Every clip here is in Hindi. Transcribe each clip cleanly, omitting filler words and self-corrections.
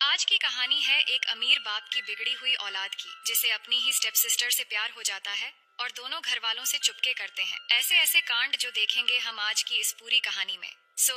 आज की कहानी है एक अमीर बाप की बिगड़ी हुई औलाद की, जिसे अपनी ही स्टेप सिस्टर से प्यार हो जाता है और दोनों घर वालों से चुपके करते हैं। ऐसे ऐसे कांड जो देखेंगे हम आज की इस पूरी कहानी में।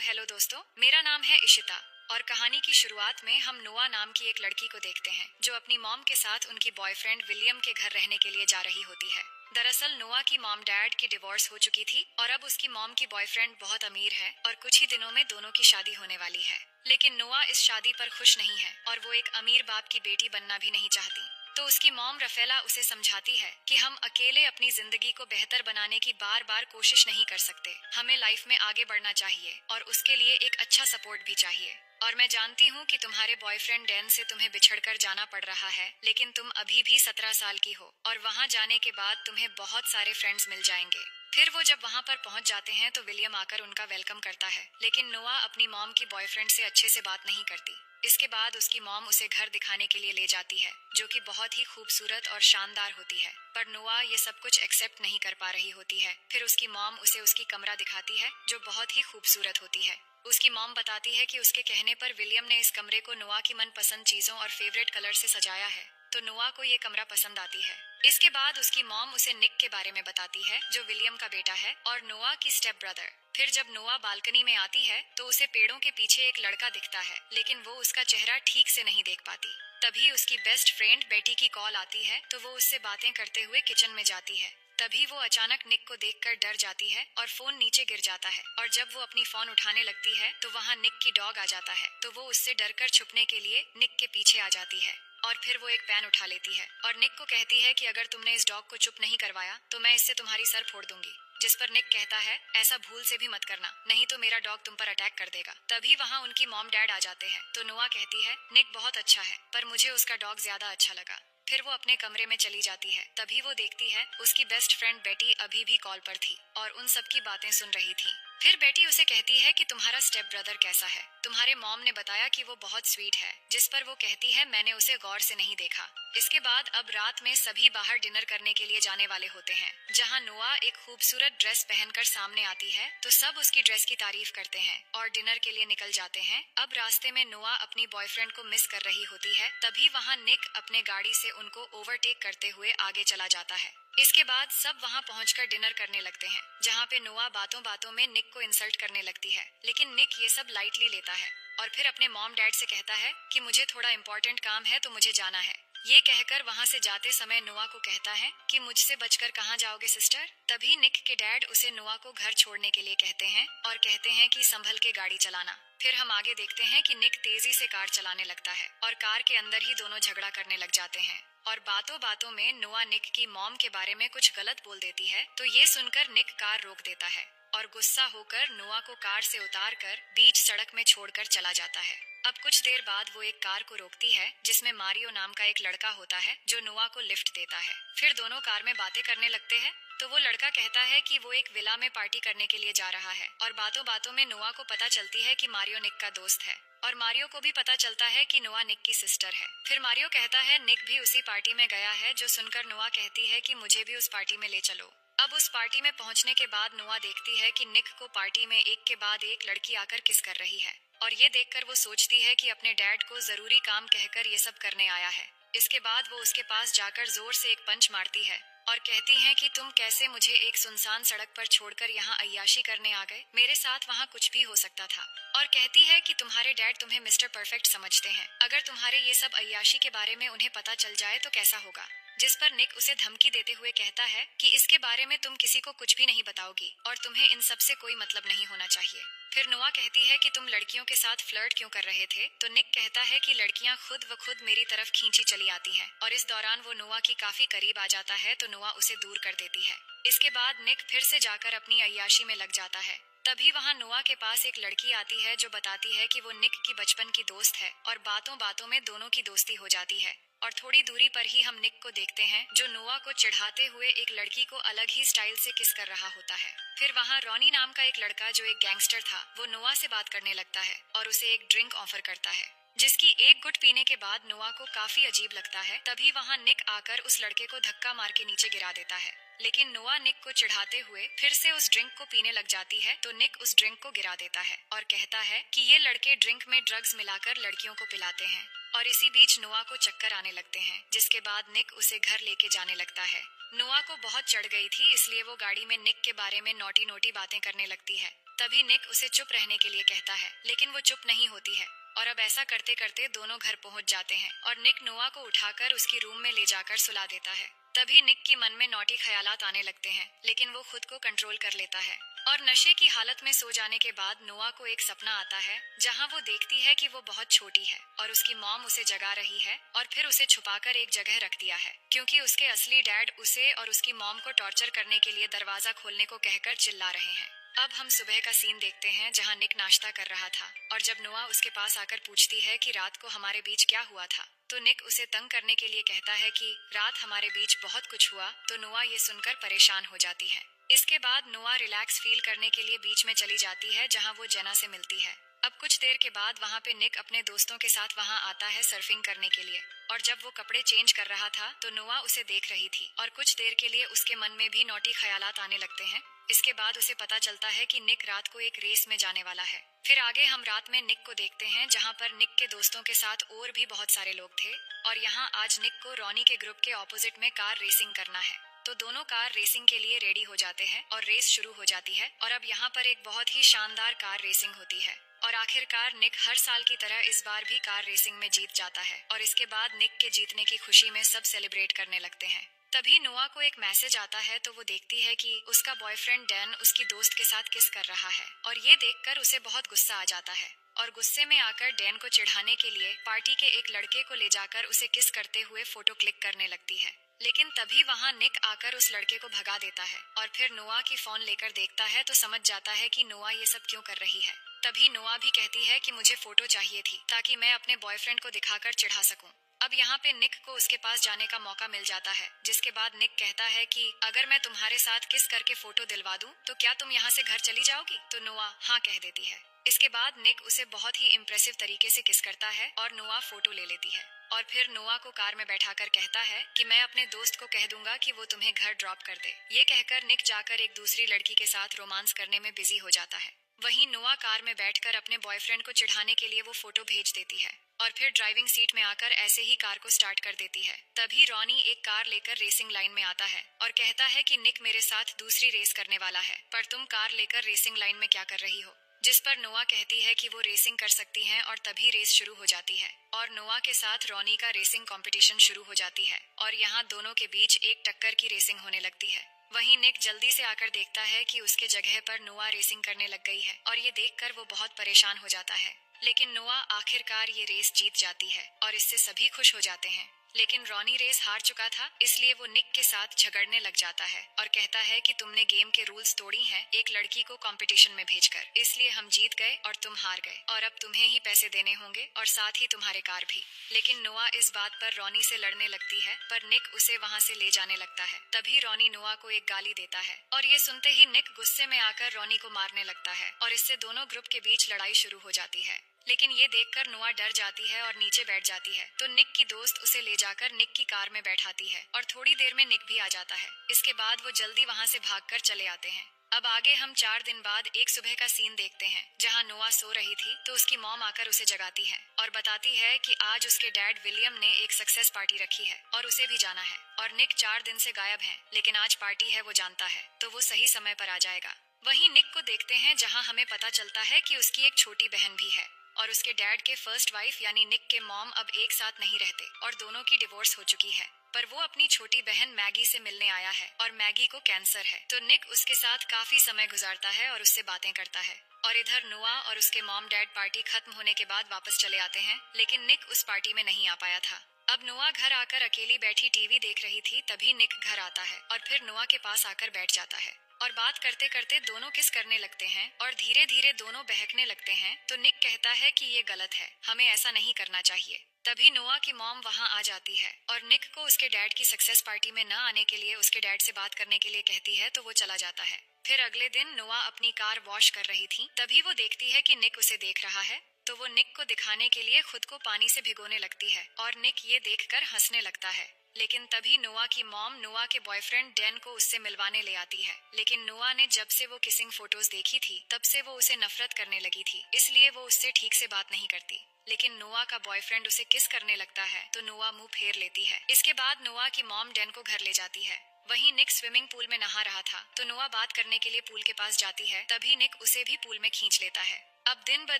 हेलो दोस्तों, मेरा नाम है इशिता और कहानी की शुरुआत में हम नोआ नाम की एक लड़की को देखते हैं जो अपनी मॉम के साथ उनकी बॉयफ्रेंड विलियम के घर रहने के लिए जा रही होती है। दरअसल नोआ की मॉम डैड की डिवोर्स हो चुकी थी और अब उसकी मॉम की बॉयफ्रेंड बहुत अमीर है और कुछ ही दिनों में दोनों की शादी होने वाली है। लेकिन नोआ इस शादी पर खुश नहीं है और वो एक अमीर बाप की बेटी बनना भी नहीं चाहती। तो उसकी मॉम रफेला उसे समझाती है कि हम अकेले अपनी जिंदगी को बेहतर बनाने की बार बार कोशिश नहीं कर सकते, हमें लाइफ में आगे बढ़ना चाहिए और उसके लिए एक अच्छा सपोर्ट भी चाहिए। और मैं जानती हूँ कि तुम्हारे बॉयफ्रेंड डैन से तुम्हें बिछड़कर जाना पड़ रहा है, लेकिन तुम अभी भी 17 साल की हो और वहाँ जाने के बाद तुम्हें बहुत सारे फ्रेंड्स मिल जाएंगे। फिर वो जब वहाँ पर पहुँच जाते हैं तो विलियम आकर उनका वेलकम करता है, लेकिन नोआ अपनी मॉम की बॉयफ्रेंड से अच्छे से बात नहीं करती। इसके बाद उसकी मॉम उसे घर दिखाने के लिए ले जाती है, जो कि बहुत ही खूबसूरत और शानदार होती है। पर नोआ ये सब कुछ एक्सेप्ट नहीं कर पा रही होती है। फिर उसकी मॉम उसे उसकी कमरा दिखाती है, जो बहुत ही खूबसूरत होती है। उसकी मॉम बताती है कि उसके कहने पर विलियम ने इस कमरे को नोआ की मनपसंद चीजों और फेवरेट कलर से सजाया है, तो नोआ को ये कमरा पसंद आती है। इसके बाद उसकी मॉम उसे निक के बारे में बताती है, जो विलियम का बेटा है और नोआ की स्टेप ब्रदर। फिर जब नोआ बालकनी में आती है तो उसे पेड़ों के पीछे एक लड़का दिखता है, लेकिन वो उसका चेहरा ठीक से नहीं देख पाती। तभी उसकी बेस्ट फ्रेंड बेटी की कॉल आती है, तो वो उससे बातें करते हुए किचन में जाती है। तभी वो अचानक निक को देखकर डर जाती है और फोन नीचे गिर जाता है। और जब वो अपनी फोन उठाने लगती है तो वहाँ निक की डॉग आ जाता है, तो वो उससे डरकर छुपने के लिए निक के पीछे आ जाती है। और फिर वो एक पेन उठा लेती है और निक को कहती है कि अगर तुमने इस डॉग को चुप नहीं करवाया तो मैं इससे तुम्हारी सर फोड़ दूंगी। जिस पर निक कहता है, ऐसा भूल से भी मत करना, नहीं तो मेरा डॉग तुम पर अटैक कर देगा। तभी वहाँ उनकी मॉम डैड आ जाते हैं, तो नोआ कहती है, निक बहुत अच्छा है पर मुझे उसका डॉग ज्यादा अच्छा लगा। फिर वो अपने कमरे में चली जाती है। तभी वो देखती है उसकी बेस्ट फ्रेंड बेटी अभी भी कॉल पर थी और उन सब की बातें सुन रही थी। फिर बेटी उसे कहती है कि तुम्हारा स्टेप ब्रदर कैसा है। तुम्हारे मॉम ने बताया कि वो बहुत स्वीट है, जिस पर वो कहती है, मैंने उसे गौर से नहीं देखा। इसके बाद अब रात में सभी बाहर डिनर करने के लिए जाने वाले होते हैं, जहां नोआ एक खूबसूरत ड्रेस पहनकर सामने आती है तो सब उसकी ड्रेस की तारीफ करते हैं और डिनर के लिए निकल जाते हैं। अब रास्ते में नोआ अपनी बॉयफ्रेंड को मिस कर रही होती है, तभी वहाँ निक अपने गाड़ी से उनको ओवरटेक करते हुए आगे चला जाता है। इसके बाद सब वहाँ पहुंचकर डिनर करने लगते हैं, जहाँ पे नोआ बातों बातों में निक को इंसल्ट करने लगती है, लेकिन निक ये सब लाइटली लेता है और फिर अपने मॉम डैड से कहता है कि मुझे थोड़ा इम्पोर्टेंट काम है तो मुझे जाना है। ये कहकर वहाँ से जाते समय नोआ को कहता है कि मुझसे बचकर कहाँ जाओगे सिस्टर। तभी निक के डैड उसे नोआ को घर छोड़ने के लिए कहते हैं और कहते हैं कि संभल के गाड़ी चलाना। फिर हम आगे देखते हैं कि निक तेजी से कार चलाने लगता है और कार के अंदर ही दोनों झगड़ा करने लग जाते हैं और बातों बातों में नोआ निक की मॉम के बारे में कुछ गलत बोल देती है, तो ये सुनकर निक कार रोक देता है और गुस्सा होकर नोआ को कार से उतारकर बीच सड़क में छोड़कर चला जाता है। अब कुछ देर बाद वो एक कार को रोकती है जिसमें मारियो नाम का एक लड़का होता है, जो नोआ को लिफ्ट देता है। फिर दोनों कार में बातें करने लगते हैं, तो वो लड़का कहता है कि वो एक विला में पार्टी करने के लिए जा रहा है और बातों बातों में नोआ को पता चलती है कि मारियो निक का दोस्त है और मारियो को भी पता चलता है कि नोआ निक की सिस्टर है। फिर मारियो कहता है निक भी उसी पार्टी में गया है, जो सुनकर नोआ कहती है कि मुझे भी उस पार्टी में ले चलो। अब उस पार्टी में पहुंचने के बाद नोआ देखती है कि निक को पार्टी में एक के बाद एक लड़की आकर किस कर रही है और ये देखकर वो सोचती है कि अपने डैड को जरूरी काम कहकर ये सब करने आया है। इसके बाद वो उसके पास जाकर जोर से एक पंच मारती है और कहती हैं कि तुम कैसे मुझे एक सुनसान सड़क पर छोड़कर यहाँ अय्याशी करने आ गए, मेरे साथ वहाँ कुछ भी हो सकता था। और कहती है कि तुम्हारे डैड तुम्हें मिस्टर परफेक्ट समझते हैं, अगर तुम्हारे ये सब अय्याशी के बारे में उन्हें पता चल जाए तो कैसा होगा। जिस पर निक उसे धमकी देते हुए कहता है कि इसके बारे में तुम किसी को कुछ भी नहीं बताओगी और तुम्हें इन सब से कोई मतलब नहीं होना चाहिए। फिर नोआ कहती है कि तुम लड़कियों के साथ फ्लर्ट क्यों कर रहे थे, तो निक कहता है कि लड़कियां खुद व खुद मेरी तरफ खींची चली आती हैं और इस दौरान वो नोआ की काफी करीब आ जाता है, तो नोआ उसे दूर कर देती है। इसके बाद निक फिर से जाकर अपनी अय्याशी में लग जाता है। तभी वहाँ नोआ के पास एक लड़की आती है जो बताती है कि वो निक की बचपन की दोस्त है और बातों बातों में दोनों की दोस्ती हो जाती है। और थोड़ी दूरी पर ही हम निक को देखते हैं, जो नोआ को चिढ़ाते हुए एक लड़की को अलग ही स्टाइल से किस कर रहा होता है। फिर वहाँ रॉनी नाम का एक लड़का, जो एक गैंगस्टर था, वो नोआ से बात करने लगता है और उसे एक ड्रिंक ऑफर करता है। जिसकी एक गुट पीने के बाद नोआ को काफी अजीब लगता है। तभी वहाँ निक आकर उस लड़के को धक्का मार के नीचे गिरा देता है, लेकिन नोआ निक को चिढ़ाते हुए फिर से उस ड्रिंक को पीने लग जाती है। तो निक उस ड्रिंक को गिरा देता है और कहता है कि ये लड़के ड्रिंक में ड्रग्स मिलाकर लड़कियों को पिलाते हैं। और इसी बीच नोआ को चक्कर आने लगते हैं, जिसके बाद निक उसे घर लेके जाने लगता है। नोआ को बहुत चढ़ गई थी, इसलिए वो गाड़ी में निक के बारे में नोटी नोटी बातें करने लगती है। तभी निक उसे चुप रहने के लिए कहता है, लेकिन वो चुप नहीं होती है। और अब ऐसा करते करते दोनों घर पहुंच जाते हैं और निक नोआ को उठाकर उसकी रूम में ले जाकर सुला देता है। तभी निक के मन में नौटी ख्यालात आने लगते हैं, लेकिन वो खुद को कंट्रोल कर लेता है। और नशे की हालत में सो जाने के बाद नोआ को एक सपना आता है, जहां वो देखती है कि वो बहुत छोटी है और उसकी मॉम उसे जगा रही है और फिर उसे छुपाकर एक जगह रख दिया है, क्योंकि उसके असली डैड उसे और उसकी मॉम को टॉर्चर करने के लिए दरवाजा खोलने को कहकर चिल्ला रहे हैं। अब हम सुबह का सीन देखते हैं, जहां निक नाश्ता कर रहा था और जब नोआ उसके पास आकर पूछती है कि रात को हमारे बीच क्या हुआ था, तो निक उसे तंग करने के लिए कहता है कि रात हमारे बीच बहुत कुछ हुआ। तो नोआ ये सुनकर परेशान हो जाती है। इसके बाद नोआ रिलैक्स फील करने के लिए बीच में चली जाती है, जहां वो जेना से मिलती है। अब कुछ देर के बाद वहां पे निक अपने दोस्तों के साथ वहां आता है सर्फिंग करने के लिए। और जब वो कपड़े चेंज कर रहा था तो नोआ उसे देख रही थी और कुछ देर के लिए उसके मन में भी नौटी ख्यालात आने लगते हैं। इसके बाद उसे पता चलता है कि निक रात को एक रेस में जाने वाला है। फिर आगे हम रात में निक को देखते हैं, जहां पर निक के दोस्तों के साथ और भी बहुत सारे लोग थे। और यहाँ आज निक को रॉनी के ग्रुप के ऑपोजिट में कार रेसिंग करना है। तो दोनों कार रेसिंग के लिए रेडी हो जाते हैं और रेस शुरू हो जाती है। और अब यहाँ पर एक बहुत ही शानदार कार रेसिंग होती है और आखिरकार निक हर साल की तरह इस बार भी कार रेसिंग में जीत जाता है। और इसके बाद निक के जीतने की खुशी में सब सेलिब्रेट करने लगते हैं। तभी नोआ को एक मैसेज आता है, तो वो देखती है कि उसका बॉयफ्रेंड डैन उसकी दोस्त के साथ किस कर रहा है और ये देखकर उसे बहुत गुस्सा आ जाता है। और गुस्से में आकर डैन को चिढ़ाने के लिए पार्टी के एक लड़के को ले जाकर उसे किस करते हुए फोटो क्लिक करने लगती है। लेकिन तभी वहां निक आकर उस लड़के को भगा देता है और फिर नोआ की फोन लेकर देखता है तो समझ जाता है कि नोआ ये सब क्यों कर रही है। तभी नोआ भी कहती है कि मुझे फोटो चाहिए थी ताकि मैं अपने बॉयफ्रेंड को दिखाकर चिढ़ा सकूं। अब यहाँ पे निक को उसके पास जाने का मौका मिल जाता है, जिसके बाद निक कहता है कि अगर मैं तुम्हारे साथ किस करके फोटो दिलवा दूं तो क्या तुम यहाँ से घर चली जाओगी। तो नोआ हाँ कह देती है। इसके बाद निक उसे बहुत ही इम्प्रेसिव तरीके से किस करता है और नोआ फोटो ले लेती है। और फिर नोआ को कार में बैठाकर कहता है कि मैं अपने दोस्त को कह दूंगा कि वो तुम्हें घर ड्रॉप कर दे। ये कहकर निक जाकर एक दूसरी लड़की के साथ रोमांस करने में बिजी हो जाता है। वहीं नोआ कार में बैठकर अपने बॉयफ्रेंड को चिढ़ाने के लिए वो फोटो भेज देती है और फिर ड्राइविंग सीट में आकर ऐसे ही कार को स्टार्ट कर देती है। तभी रॉनी एक कार लेकर रेसिंग लाइन में आता है और कहता है कि निक मेरे साथ दूसरी रेस करने वाला है, पर तुम कार लेकर रेसिंग लाइन में क्या कर रही हो। जिस पर नोआ कहती है कि वो रेसिंग कर सकती हैं और तभी रेस शुरू हो जाती है और नोआ के साथ रॉनी का रेसिंग कंपटीशन शुरू हो जाती है और यहाँ दोनों के बीच एक टक्कर की रेसिंग होने लगती है। वहीं निक जल्दी से आकर देखता है कि उसके जगह पर नोआ रेसिंग करने लग गई है और ये देखकर वो बहुत परेशान हो जाता है। लेकिन नोआ आखिरकार ये रेस जीत जाती है और इससे सभी खुश हो जाते हैं। लेकिन रॉनी रेस हार चुका था, इसलिए वो निक के साथ झगड़ने लग जाता है और कहता है कि तुमने गेम के रूल्स तोड़ी हैं एक लड़की को कंपटीशन में भेजकर, इसलिए हम जीत गए और तुम हार गए और अब तुम्हें ही पैसे देने होंगे और साथ ही तुम्हारे कार भी। लेकिन नोआ इस बात पर रॉनी से लड़ने लगती है, पर निक उसे वहाँ से ले जाने लगता है। तभी रॉनी नोआ को एक गाली देता है और ये सुनते ही निक गुस्से में आकर रॉनी को मारने लगता है और इससे दोनों ग्रुप के बीच लड़ाई शुरू हो जाती है। लेकिन ये देखकर नोआ डर जाती है और नीचे बैठ जाती है। तो निक की दोस्त उसे ले जाकर निक की कार में बैठाती है और थोड़ी देर में निक भी आ जाता है। इसके बाद वो जल्दी वहाँ से भागकर चले आते हैं। अब आगे हम 4 दिन बाद एक सुबह का सीन देखते हैं, जहाँ नोआ सो रही थी तो उसकी मॉम आकर उसे जगाती है और बताती है कि आज उसके डैड विलियम ने एक सक्सेस पार्टी रखी है और उसे भी जाना है। और निक 4 दिन से गायब है, लेकिन आज पार्टी है वो जानता है, तो वो सही समय पर आ जाएगा। वहीं निक को देखते हैं, जहाँ हमें पता चलता है कि उसकी एक छोटी बहन भी है और उसके डैड के फर्स्ट वाइफ यानी निक के मॉम अब एक साथ नहीं रहते और दोनों की डिवोर्स हो चुकी है। पर वो अपनी छोटी बहन मैगी से मिलने आया है और मैगी को कैंसर है, तो निक उसके साथ काफी समय गुजारता है और उससे बातें करता है। और इधर नोआ और उसके मॉम डैड पार्टी खत्म होने के बाद वापस चले आते हैं, लेकिन निक उस पार्टी में नहीं आ पाया था। अब नोआ घर आकर अकेली बैठी टीवी देख रही थी, तभी निक घर आता है और फिर नोआ के पास आकर बैठ जाता है और बात करते करते दोनों किस करने लगते हैं और धीरे धीरे दोनों बहकने लगते हैं। तो निक कहता है कि ये गलत है, हमें ऐसा नहीं करना चाहिए। तभी नोआ की मॉम वहां आ जाती है और निक को उसके डैड की सक्सेस पार्टी में न आने के लिए उसके डैड से बात करने के लिए कहती है, तो वो चला जाता है। फिर अगले दिन नोआ अपनी कार वॉश कर रही थी, तभी वो देखती है कि निक उसे देख रहा है तो वो निक को दिखाने के लिए खुद को पानी से भिगोने लगती है और निक ये देखकर हंसने लगता है। लेकिन तभी नोआ की मॉम नोआ के बॉयफ्रेंड डैन को उससे मिलवाने ले आती है। लेकिन नोआ ने जब से वो किसिंग फोटोज देखी थी तब से वो उसे नफरत करने लगी थी, इसलिए वो उससे ठीक से बात नहीं करती। लेकिन नोआ का बॉयफ्रेंड उसे किस करने लगता है तो नोआ मुंह फेर लेती है। इसके बाद नोआ की मॉम डैन को घर ले जाती है। वहीं निक स्विमिंग पूल में नहा रहा था तो नोआ बात करने के लिए पूल के पास जाती है, तभी निक उसे भी पूल में खींच लेता है। अब दिन ब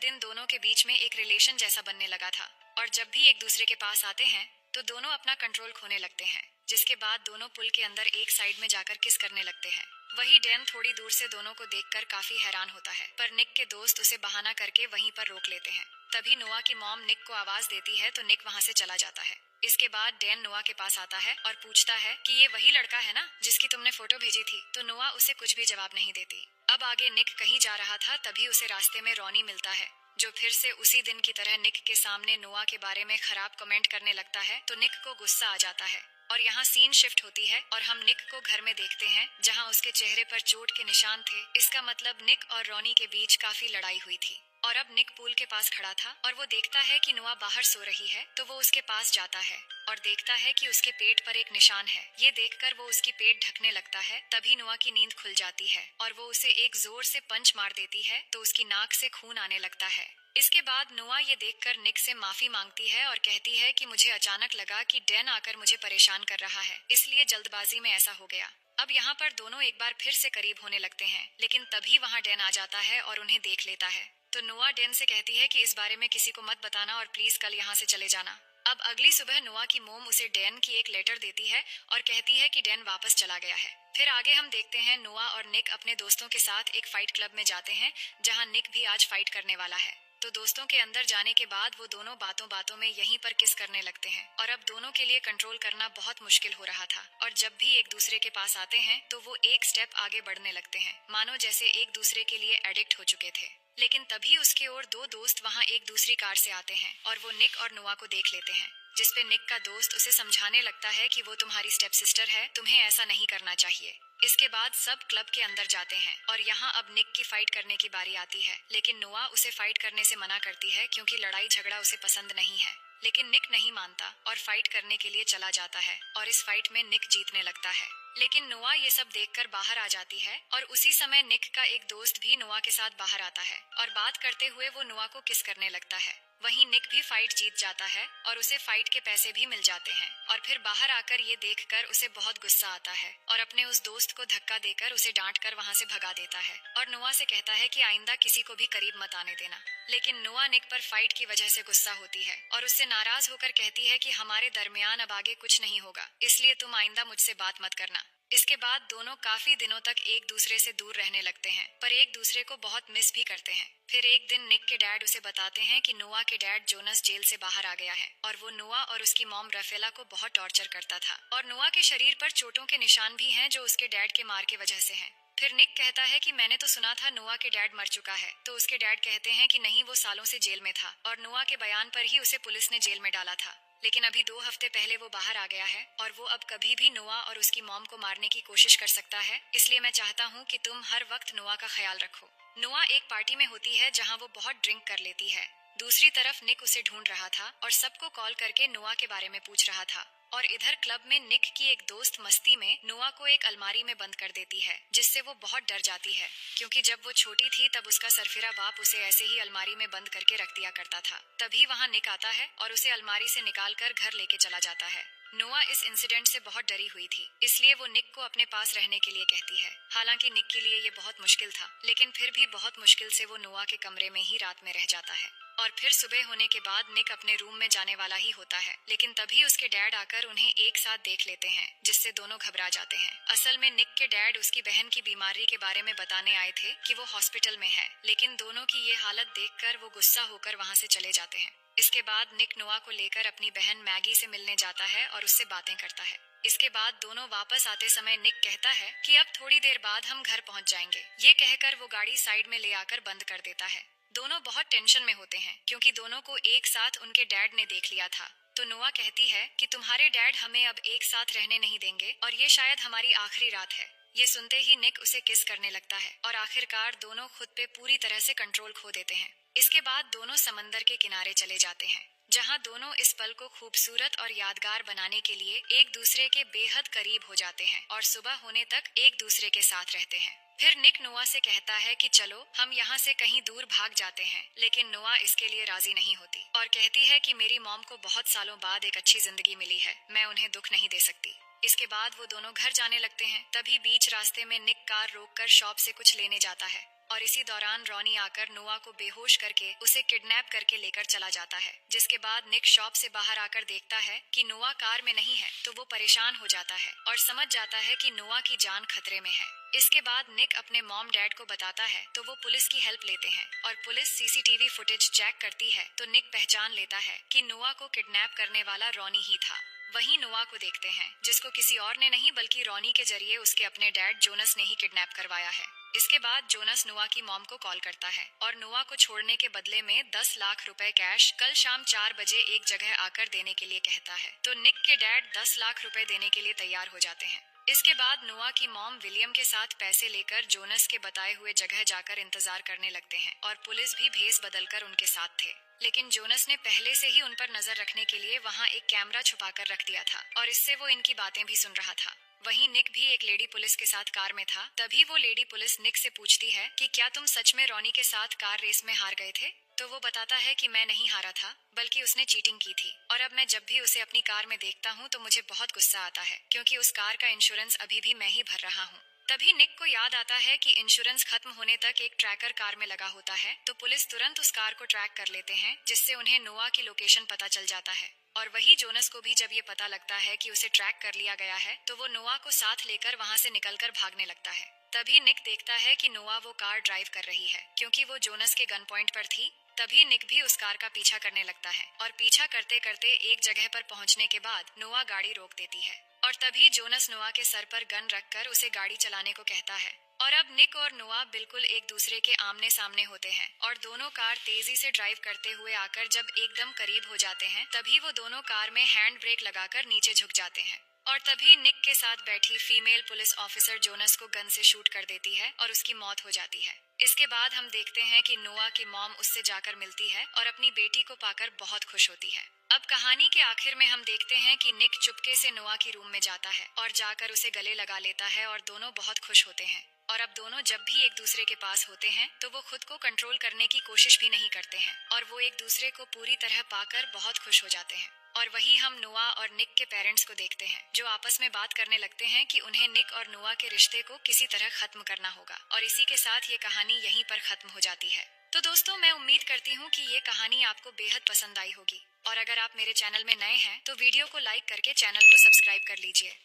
दिन दोनों के बीच में एक रिलेशन जैसा बनने लगा था और जब भी एक दूसरे के पास आते हैं तो दोनों अपना कंट्रोल खोने लगते हैं, जिसके बाद दोनों पुल के अंदर एक साइड में जाकर किस करने लगते हैं। वही डैन थोड़ी दूर से दोनों को देखकर काफी हैरान होता है, पर निक के दोस्त उसे बहाना करके वहीं पर रोक लेते हैं। तभी नोआ की मॉम निक को आवाज देती है तो निक वहां से चला जाता है। इसके बाद डैन नोआ के पास आता है और पूछता है कि ये वही लड़का है ना जिसकी तुमने फोटो भेजी थी, तो नोआ उसे कुछ भी जवाब नहीं देती। अब आगे निक कहीं जा रहा था, तभी उसे रास्ते में रॉनी मिलता है, जो फिर से उसी दिन की तरह निक के सामने नोआ के बारे में खराब कमेंट करने लगता है। तो निक को गुस्सा आ जाता है और यहाँ सीन शिफ्ट होती है और हम निक को घर में देखते हैं जहाँ उसके चेहरे पर चोट के निशान थे। इसका मतलब निक और रॉनी के बीच काफी लड़ाई हुई थी और अब निक पूल के पास खड़ा था और वो देखता है कि नोआ बाहर सो रही है, तो वो उसके पास जाता है और देखता है कि उसके पेट पर एक निशान है। ये देखकर वो उसकी पेट ढकने लगता है। तभी नोआ की नींद खुल जाती है और वो उसे एक जोर से पंच मार देती है तो उसकी नाक से खून आने लगता है। इसके बाद नोआ ये देखकर निक से माफी मांगती है और कहती है कि मुझे अचानक लगा कि डैन आकर मुझे परेशान कर रहा है, इसलिए जल्दबाजी में ऐसा हो गया। अब यहाँ पर दोनों एक बार फिर से करीब होने लगते हैं, लेकिन तभी वहाँ डैन आ जाता है और उन्हें देख लेता है। तो नोआ डैन से कहती है कि इस बारे में किसी को मत बताना और प्लीज कल यहाँ से चले जाना। अब अगली सुबह नोआ की मोम उसे डैन की एक लेटर देती है और कहती है कि डैन वापस चला गया है। फिर आगे हम देखते हैं नोआ और निक अपने दोस्तों के साथ एक फाइट क्लब में जाते हैं, जहाँ निक भी आज फाइट करने वाला है। तो दोस्तों के अंदर जाने के बाद वो दोनों बातों बातों में यहीं पर किस करने लगते हैं और अब दोनों के लिए कंट्रोल करना बहुत मुश्किल हो रहा था और जब भी एक दूसरे के पास आते हैं तो वो एक स्टेप आगे बढ़ने लगते हैं, मानो जैसे एक दूसरे के लिए एडिक्ट हो चुके थे। लेकिन तभी उसके और दो दोस्त वहाँ एक दूसरी कार से आते हैं और वो निक और नोआ को देख लेते हैं, जिसपे निक का दोस्त उसे समझाने लगता है कि वो तुम्हारी स्टेप सिस्टर है, तुम्हें ऐसा नहीं करना चाहिए। इसके बाद सब क्लब के अंदर जाते हैं और यहाँ अब निक की फाइट करने की बारी आती है, लेकिन नोआ उसे फाइट करने से मना करती है क्योंकि लड़ाई झगड़ा उसे पसंद नहीं है। लेकिन निक नहीं मानता और फाइट करने के लिए चला जाता है और इस फाइट में निक जीतने लगता है। लेकिन नोआ ये सब देखकर बाहर आ जाती है और उसी समय निक का एक दोस्त भी नोआ के साथ बाहर आता है और बात करते हुए वो नोआ को किस करने लगता है। वहीं निक भी फाइट जीत जाता है और उसे फाइट के पैसे भी मिल जाते हैं और फिर बाहर आकर ये देखकर उसे बहुत गुस्सा आता है और अपने उस दोस्त को धक्का देकर उसे डांट कर वहाँ से भगा देता है और नोआ से कहता है कि आइंदा किसी को भी करीब मत आने देना। लेकिन नोआ निक पर फाइट की वजह से गुस्सा होती है और उससे नाराज होकर कहती है कि हमारे दरमियान अब आगे कुछ नहीं होगा, इसलिए तुम आइंदा मुझसे बात मत करना। इसके बाद दोनों काफी दिनों तक एक दूसरे से दूर रहने लगते हैं, पर एक दूसरे को बहुत मिस भी करते हैं। फिर एक दिन निक के डैड उसे बताते हैं कि नोआ के डैड जोनस जेल से बाहर आ गया है और वो नोआ और उसकी मॉम राफेला को बहुत टॉर्चर करता था और नोआ के शरीर पर चोटों के निशान भी हैं जो उसके डैड के मार के वजह से हैं। फिर निक कहता है कि मैंने तो सुना था नोआ के डैड मर चुका है, तो उसके डैड कहते हैं कि नहीं, वो सालों से जेल में था और नोआ के बयान पर ही उसे पुलिस ने जेल में डाला था। लेकिन अभी 2 हफ्ते पहले वो बाहर आ गया है और वो अब कभी भी नोआ और उसकी मॉम को मारने की कोशिश कर सकता है, इसलिए मैं चाहता हूँ कि तुम हर वक्त नोआ का ख्याल रखो। नोआ एक पार्टी में होती है जहाँ वो बहुत ड्रिंक कर लेती है। दूसरी तरफ निक उसे ढूंढ रहा था और सबको कॉल करके नोआ के बारे में पूछ रहा था और इधर क्लब में निक की एक दोस्त मस्ती में नोआ को एक अलमारी में बंद कर देती है, जिससे वो बहुत डर जाती है क्योंकि जब वो छोटी थी तब उसका सरफिरा बाप उसे ऐसे ही अलमारी में बंद करके रख दिया करता था। तभी वहाँ निक आता है और उसे अलमारी से निकालकर घर लेके चला जाता है। नोआ इस इंसिडेंट से बहुत डरी हुई थी, इसलिए वो निक को अपने पास रहने के लिए कहती है। हालांकि निक के लिए ये बहुत मुश्किल था, लेकिन फिर भी बहुत मुश्किल से वो नोआ के कमरे में ही रात में रह जाता है और फिर सुबह होने के बाद निक अपने रूम में जाने वाला ही होता है, लेकिन तभी उसके डैड आकर उन्हें एक साथ देख लेते हैं, जिससे दोनों घबरा जाते हैं। असल में निक के डैड उसकी बहन की बीमारी के बारे में बताने आए थे कि वो हॉस्पिटल में है, लेकिन दोनों की ये हालत देखकर वो गुस्सा होकर वहाँ से चले जाते हैं। इसके बाद निक नोआ को लेकर अपनी बहन मैगी से मिलने जाता है और उससे बातें करता है। इसके बाद दोनों वापस आते समय निक कहता है कि अब थोड़ी देर बाद हम घर पहुंच जाएंगे। ये कहकर वो गाड़ी साइड में ले आकर बंद कर देता है। दोनों बहुत टेंशन में होते हैं क्योंकि दोनों को एक साथ उनके डैड ने देख लिया था। तो नोआ कहती है कि तुम्हारे डैड हमें अब एक साथ रहने नहीं देंगे और ये शायद हमारी आखिरी रात है। ये सुनते ही निक उसे किस करने लगता है और आखिरकार दोनों खुद पे पूरी तरह से कंट्रोल खो देते हैं। इसके बाद दोनों समंदर के किनारे चले जाते हैं, जहां दोनों इस पल को खूबसूरत और यादगार बनाने के लिए एक दूसरे के बेहद करीब हो जाते हैं और सुबह होने तक एक दूसरे के साथ रहते हैं। फिर निक नोआ से कहता है कि चलो हम यहाँ से कहीं दूर भाग जाते हैं, लेकिन नोआ इसके लिए राजी नहीं होती और कहती है कि मेरी मॉम को बहुत सालों बाद एक अच्छी जिंदगी मिली है, मैं उन्हें दुख नहीं दे सकती। इसके बाद वो दोनों घर जाने लगते हैं। तभी बीच रास्ते में निक कार रोककर शॉप से कुछ लेने जाता है और इसी दौरान रॉनी आकर नोआ को बेहोश करके उसे किडनैप करके लेकर चला जाता है। जिसके बाद निक शॉप से बाहर आकर देखता है कि नोआ कार में नहीं है, तो वो परेशान हो जाता है और समझ जाता है कि नोआ की जान खतरे में है। इसके बाद निक अपने मॉम डैड को बताता है, तो वो पुलिस की हेल्प लेते हैं और पुलिस सीसीटीवी फुटेज चेक करती है तो निक पहचान लेता है कि नोआ को किडनैप करने वाला रॉनी ही था। वहीं नोआ को देखते हैं, जिसको किसी और ने नहीं बल्कि रॉनी के जरिए उसके अपने डैड जोनस ने ही किडनैप करवाया है। इसके बाद जोनस नोआ की मॉम को कॉल करता है और नोआ को छोड़ने के बदले में 10 लाख रुपए कैश कल शाम 4 बजे एक जगह आकर देने के लिए कहता है। तो निक के डैड 10 लाख रुपए देने के लिए तैयार हो जाते हैं। इसके बाद नोआ की मॉम विलियम के साथ पैसे लेकर जोनस के बताए हुए जगह जाकर इंतजार करने लगते हैं और पुलिस भी भेस बदलकर उनके साथ थे। लेकिन जोनस ने पहले से ही उन पर नजर रखने के लिए वहां एक कैमरा छुपाकर रख दिया था और इससे वो इनकी बातें भी सुन रहा था। वहीं निक भी एक लेडी पुलिस के साथ कार में था। तभी वो लेडी पुलिस निक से पूछती है कि क्या तुम सच में रॉनी के साथ कार रेस में हार गए थे? तो वो बताता है कि मैं नहीं हारा था, बल्कि उसने चीटिंग की थी और अब मैं जब भी उसे अपनी कार में देखता हूँ तो मुझे बहुत गुस्सा आता है, क्योंकि उस कार का इंश्योरेंस अभी भी मैं ही भर रहा हूँ। तभी निक को याद आता है कि इंश्योरेंस खत्म होने तक एक ट्रैकर कार में लगा होता है, तो पुलिस तुरंत उस कार को ट्रैक कर लेते हैं, जिससे उन्हें नोआ की लोकेशन पता चल जाता है। और वही जोनस को भी जब ये पता लगता है कि उसे ट्रैक कर लिया गया है, तो वो नोआ को साथ लेकर वहां से निकलकर भागने लगता है। तभी निक देखता है कि नोआ वो कार ड्राइव कर रही है, क्योंकि वो जोनस के गन पॉइंट पर थी। तभी निक भी उस कार का पीछा करने लगता है और पीछा करते करते एक जगह पर पहुंचने के बाद नोआ गाड़ी रोक देती है और तभी जोनस नोआ के सर पर गन रखकर उसे गाड़ी चलाने को कहता है। और अब निक और नोआ बिल्कुल एक दूसरे के आमने सामने होते हैं और दोनों कार तेजी से ड्राइव करते हुए आकर जब एकदम करीब हो जाते हैं, तभी वो दोनों कार में हैंड ब्रेक लगाकर नीचे झुक जाते हैं और तभी निक के साथ बैठी फीमेल पुलिस ऑफिसर जोनस को गन से शूट कर देती है और उसकी मौत हो जाती है। इसके बाद हम देखते हैं कि नोआ की मॉम उससे जाकर मिलती है और अपनी बेटी को पाकर बहुत खुश होती है। अब कहानी के आखिर में हम देखते हैं कि निक चुपके से नोआ की रूम में जाता है और जाकर उसे गले लगा लेता है और दोनों बहुत खुश होते हैं। और अब दोनों जब भी एक दूसरे के पास होते हैं तो वो खुद को कंट्रोल करने की कोशिश भी नहीं करते हैं और वो एक दूसरे को पूरी तरह पाकर बहुत खुश हो जाते हैं। और वही हम नोआ और निक के पेरेंट्स को देखते हैं, जो आपस में बात करने लगते हैं कि उन्हें निक और नोआ के रिश्ते को किसी तरह खत्म करना होगा। और इसी के साथ ये कहानी यहीं पर खत्म हो जाती है। तो दोस्तों, मैं उम्मीद करती हूँ कि ये कहानी आपको बेहद पसंद आई होगी और अगर आप मेरे चैनल में नए हैं तो वीडियो को लाइक करके चैनल को सब्सक्राइब कर लीजिए।